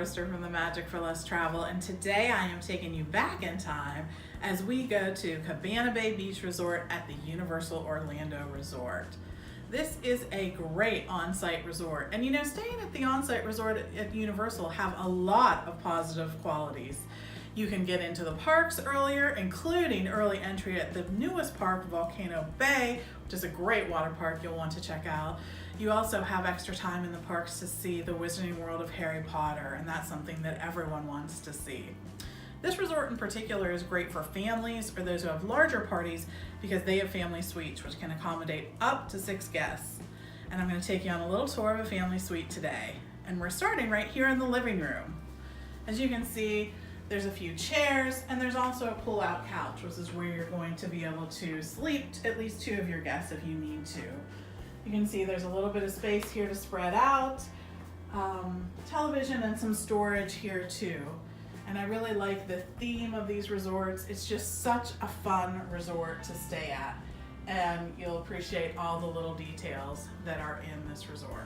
Forrester from the Magic for Less Travel, and today I am taking you back in time as we go to Cabana Bay Beach Resort at the Universal Orlando Resort. This is a great on-site resort, and you know, staying at the on-site resort at Universal have a lot of positive qualities. You can get into the parks earlier, including early entry at the newest park, Volcano Bay, which is a great water park you'll want to check out. You also have extra time in the parks to see the Wizarding World of Harry Potter, and that's something that everyone wants to see. This resort in particular is great for families or those who have larger parties because they have family suites, which can accommodate up to 6 guests. And I'm going to take you on a little tour of a family suite today. And we're starting right here in the living room. As you can see, there's a few chairs, and there's also a pull-out couch, which is where you're going to be able to sleep at least 2 of your guests if you need to. You can see there's a little bit of space here to spread out, television and some storage here too. And I really like the theme of these resorts. It's just such a fun resort to stay at, and you'll appreciate all the little details that are in this resort.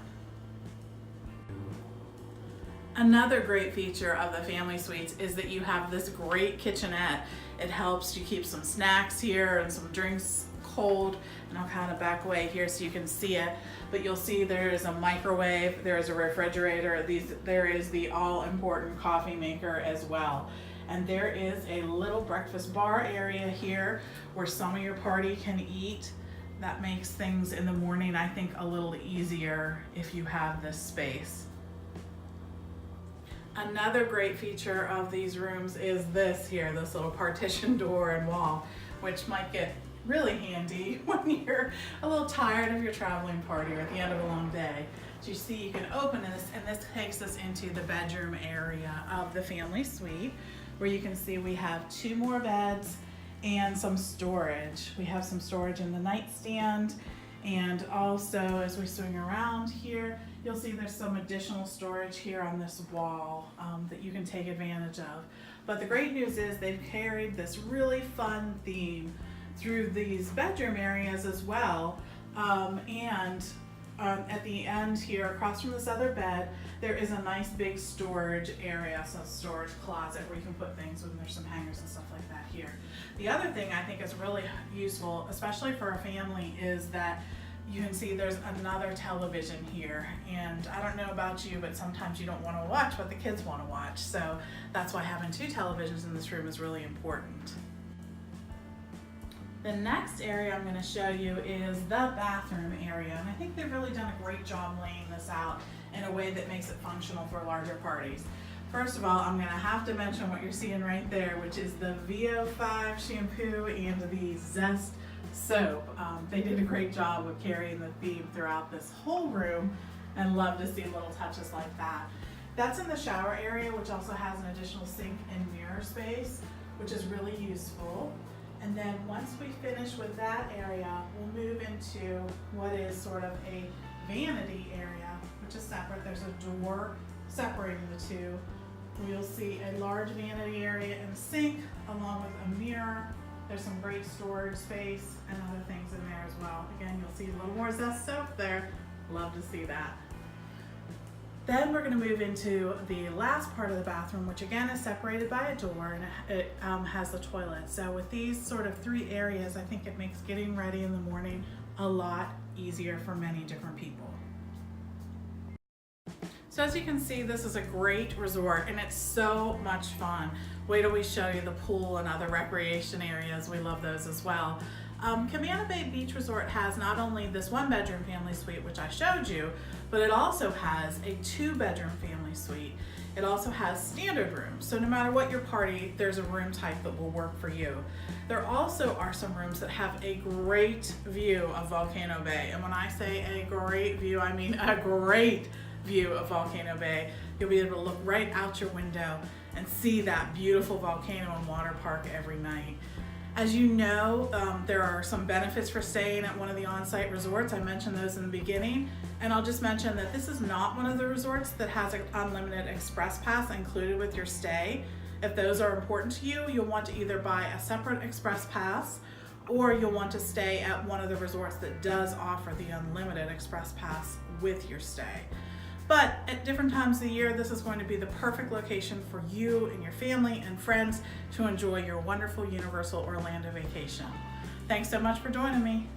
Another great feature of the family suites is that you have this great kitchenette. It helps you keep some snacks here and some drinks cold, and I'll kind of back away here so you can see it, but you'll see there is a microwave, there is a refrigerator, there is the all-important coffee maker as well. And there is a little breakfast bar area here where some of your party can eat. That makes things in the morning, I think, a little easier if you have this space. Another great feature of these rooms is this here, this little partition door and wall, which might get really handy when you're a little tired of your traveling party or at the end of a long day. So you see, you can open this, and this takes us into the bedroom area of the family suite, where you can see we have 2 more beds and some storage. We have some storage in the nightstand, and also as we swing around here, you'll see there's some additional storage here on this wall that you can take advantage of. But the great news is they've carried this really fun theme through these bedroom areas as well. At the end here, across from this other bed, there is a nice big storage area, so a storage closet where you can put things when there's some hangers and stuff like that here. The other thing I think is really useful, especially for a family, is that you can see there's another television here, and I don't know about you, but sometimes you don't want to watch what the kids want to watch, so that's why having 2 televisions in this room is really important. The next area I'm going to show you is the bathroom area, and I think they've really done a great job laying this out in a way that makes it functional for larger parties. First of all, I'm going to have to mention what you're seeing right there, which is the Vo5 shampoo and the Zest soap. They did a great job of carrying the theme throughout this whole room, and love to see little touches like that. That's in the shower area, which also has an additional sink and mirror space, which is really useful. And then once we finish with that area, we'll move into what is sort of a vanity area, which is separate. There's a door separating the two. You'll see a large vanity area and a sink, along with a mirror. There's some great storage space and other things in there as well. Again, you'll see a little more Zest soap there. Love to see that. Then we're going to move into the last part of the bathroom, which again is separated by a door, and it has the toilet. So with these sort of 3 areas, I think it makes getting ready in the morning a lot easier for many different people. So as you can see, this is a great resort, and it's so much fun. Wait till we show you the pool and other recreation areas. We love those as well. Cabana Bay Beach Resort has not only this 1-bedroom family suite, which I showed you, but it also has a 2-bedroom family suite. It also has standard rooms, so no matter what your party, there's a room type that will work for you. There also are some rooms that have a great view of Volcano Bay, and when I say a great view, I mean a great view of Volcano Bay. You'll be able to look right out your window and see that beautiful volcano and water park every night. As you know, there are some benefits for staying at one of the on-site resorts. I mentioned those in the beginning, and I'll just mention that this is not one of the resorts that has an unlimited express pass included with your stay. If those are important to you, you'll want to either buy a separate express pass, or you'll want to stay at one of the resorts that does offer the unlimited express pass with your stay. But at different times of the year, this is going to be the perfect location for you and your family and friends to enjoy your wonderful Universal Orlando vacation. Thanks so much for joining me.